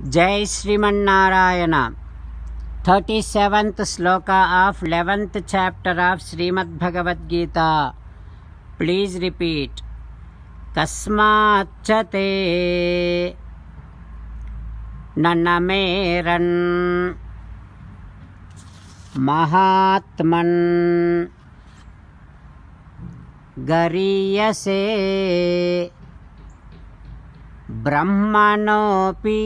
Jai Srimanarayana. 37th sloka of 11th chapter of Srimad Bhagavad Gita. Please repeat. Kasmachate nanameran mahatman gariyase brahmanopi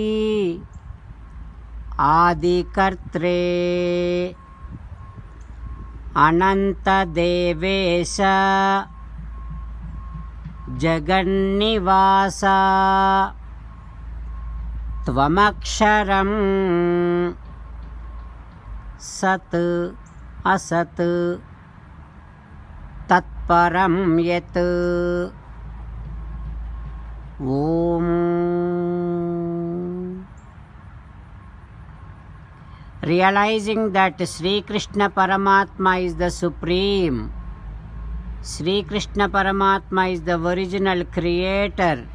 आदिकर्त्रे अनन्तदेवेश जगन्निवास त्वमक्षरं सत् असत् तत्परं यत् ओम. Realizing that Sri Krishna Paramatma is the Supreme, Sri Krishna Paramatma is the original creator,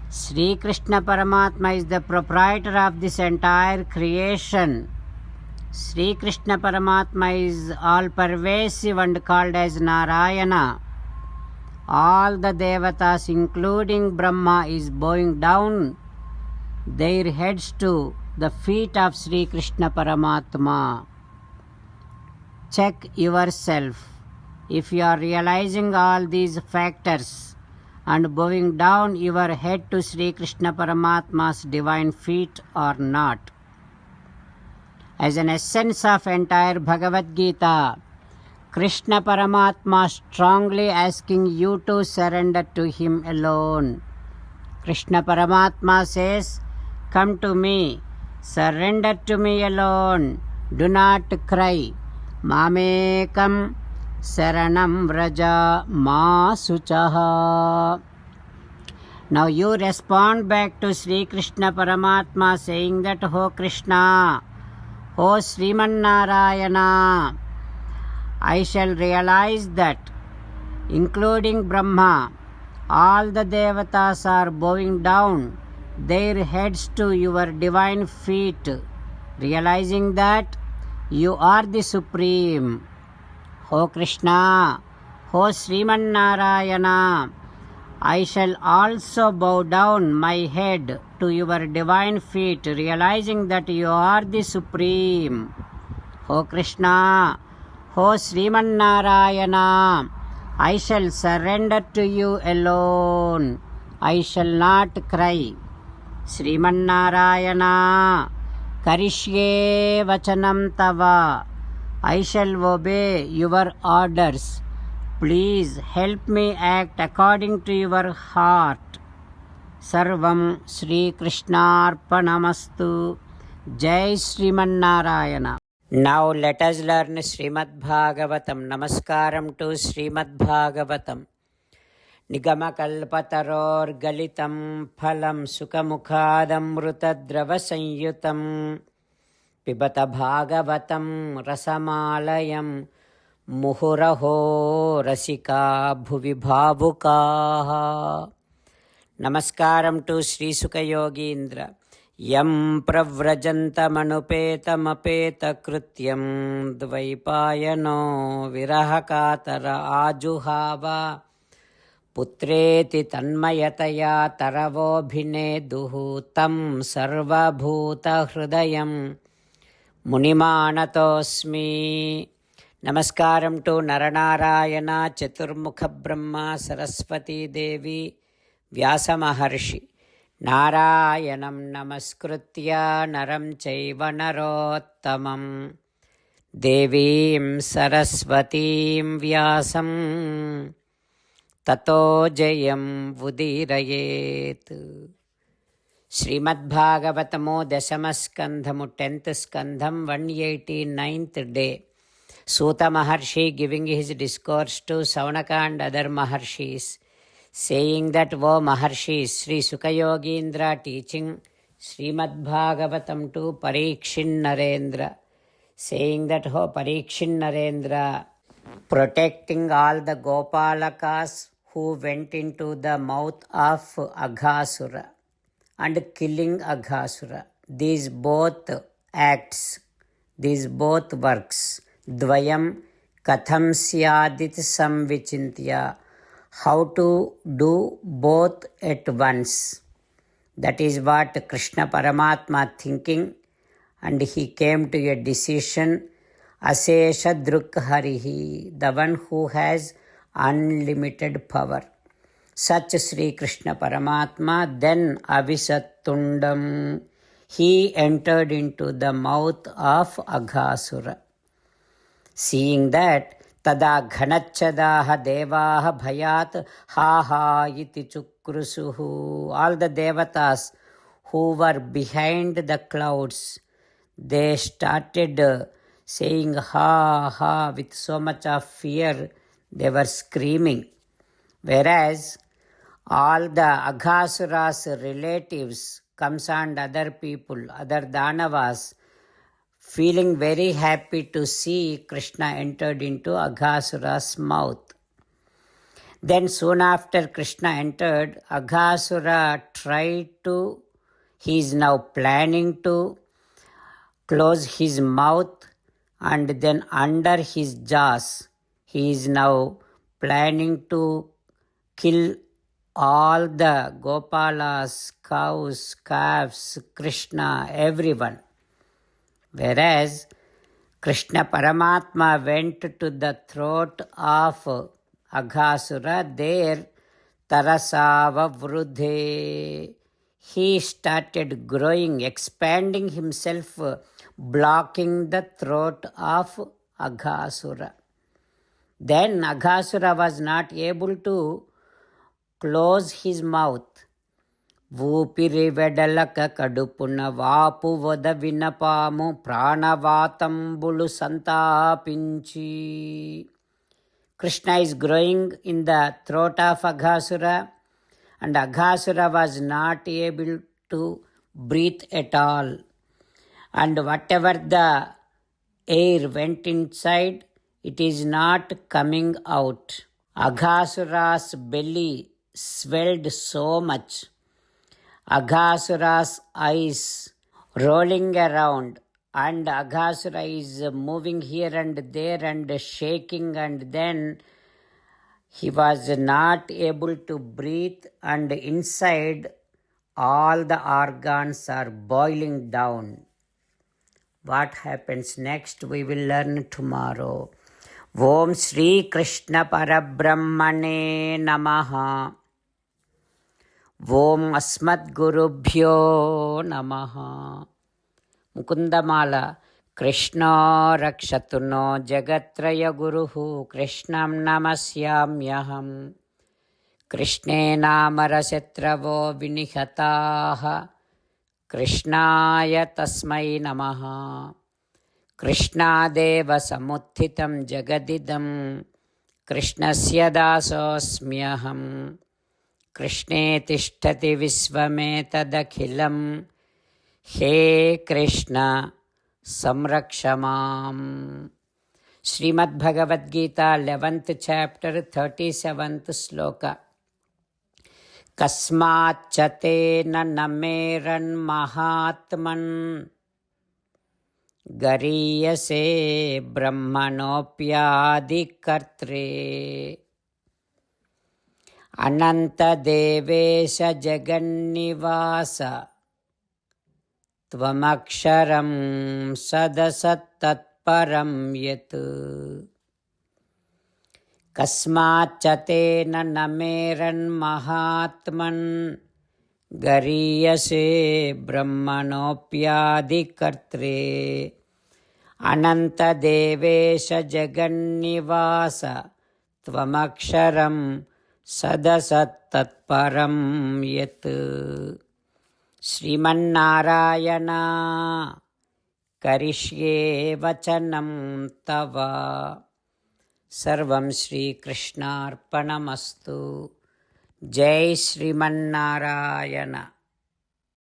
Sri Krishna Paramatma is the proprietor of this entire creation, Sri Krishna Paramatma is all pervasive and called as Narayana. All the devatas including Brahma is bowing down their heads to the feet of Sri Krishna Paramatma. Check yourself. If you are realizing all these factors and bowing down your head to Sri Krishna Paramatma's divine feet or not. As an essence of entire Bhagavad Gita, Krishna Paramatma strongly asking you to surrender to him alone. Krishna Paramatma says, "Come to me. Surrender to me alone. Do not cry. Mamekam saranam vraja ma suchaha." Now you respond back to Sri Krishna Paramatma saying that, "O Krishna, O Sriman Narayana, I shall realize that, including Brahma, all the devatas are bowing down their heads to your divine feet, realizing that you are the Supreme. O Krishna, O Sriman Narayana, I shall also bow down my head to your divine feet, realizing that you are the Supreme. O Krishna, O Sriman Narayana, I shall surrender to you alone. I shall not cry. Sriman Narayana, karishye vachanam tava. I shall obey your orders. Please help me act according to your heart. Sarvam Sri Krishnarpanamastu. Jai Sriman Narayana. Now let us learn Srimad Bhagavatam. Namaskaram to Srimad Bhagavatam. Nigamakalpatarorgalitam phalam sukamukadamrutadravasanyutam pibata bhagavatam rasamalayam muhuraho rasika bhuvi bhavukaha. Namaskaram to Sri Sukha Yogindra. Yam pravrajantamανupētamapētakrutyam dvaipāyano virahakātara ājuhāva पुत्रेति तन्मयतया तरवोऽभिनेदुः तं सर्वभूतहृदयं मुनिमानतोऽस्मि. नमस्कारं to Narnarayan चतुर्मुखब्रह्मा Saraswati देवी व्यासमहर्षि. नारायणं नमस्कृत्य नरं चैव नरोत्तमं देवीं सरस्वतीं व्यासं ततो जयं उदीरयेत्. ಶ್ರೀಮದ್ಭಾಗವತಮು ದಶಮಸ್ಕಂಧಮು 10th ಸ್ಕಂಧಂ 189th day. Suta Maharshi giving his discourse to Saunaka and other Maharshis, saying that, "O Maharshis," Sri Sukayogindra teaching Srimad-Bhagavatam to Parikshin Narendra, saying that, "O Parikshin Narendra, protecting all the Gopalakas who went into the mouth of Aghasura. and killing Aghasura. These both acts, these both works, Dvayam Katham Syadit Samvichintya, how to do both at once. That is what Krishna Paramatma thinking, and he came to a decision, Asesha Druk Harihi, the one who has unlimited power. Such Sri Krishna Paramatma, then Avisatundam, he entered into the mouth of Aghasura. Seeing that, tada ghanachadaha devaha bhayat ha ha iti chukrusuhu. All the devatas who were behind the clouds, they started saying ha ha with so much of fear, they were screaming. Whereas all the Aghasura's relatives, Kamsa and other people, other Danavas, feeling very happy to see Krishna entered into Aghasura's mouth. Then soon after Krishna entered, Aghasura he is now planning to close his mouth, and then under his jaws, he is now planning to kill all the Gopalas, cows, calves, Krishna, everyone. Whereas Krishna Paramatma went to the throat of Aghasura, there Tarasava Vrudhe, he started growing, expanding himself, blocking the throat of Aghasura. Then Aghasura was not able to close his mouth. ఊపిరి వెడలక కడుపున వాపు వద వినపాము ప్రాణవాతంబులు సంతాపించి. Krishna is growing in the throat of Aghasura, and Aghasura was not able to breathe at all. And whatever the air went inside, it is not coming out. Aghasura's belly swelled so much. Aghasura's eyes rolling around, and Aghasura is moving here and there and shaking, and then he was not able to breathe, and inside all the organs are boiling down. What happens next we will learn tomorrow. Om Shri Krishna Parabrahmane Namaha. Om Asmat Gurubhyo Namaha. Mukundamala. Krishna Rakshatu no Jagatraya Guruhu Krishnam Namasyamyaham. Krishne Namarasetravo Vinihataha. Krishnaya Tasmai Namaha. Krishnadeva Samuthitam Jagadidam. Krishnasya Dasosmyaham. Krishne Tishtati Visvametadakhilam. He Krishna Samrakshamam. Srimad Bhagavad Gita, 11th chapter, 37th sloka. Kasmachate na nameran mahatman gariyase brahmanopyadi kartre. Ananta devesha jagannivasa tvamaksharam sadasattatparam yat. Kasmachate na nameran mahatman gariyase brahmanopyadi kartre. Ananta devesha jagannivasa tvamaksharam sadasattatparam yat. Srimannarayana karishye vachanam tava. Sarvam Shri Krishnarpanamastu. Jai Srimannarayana.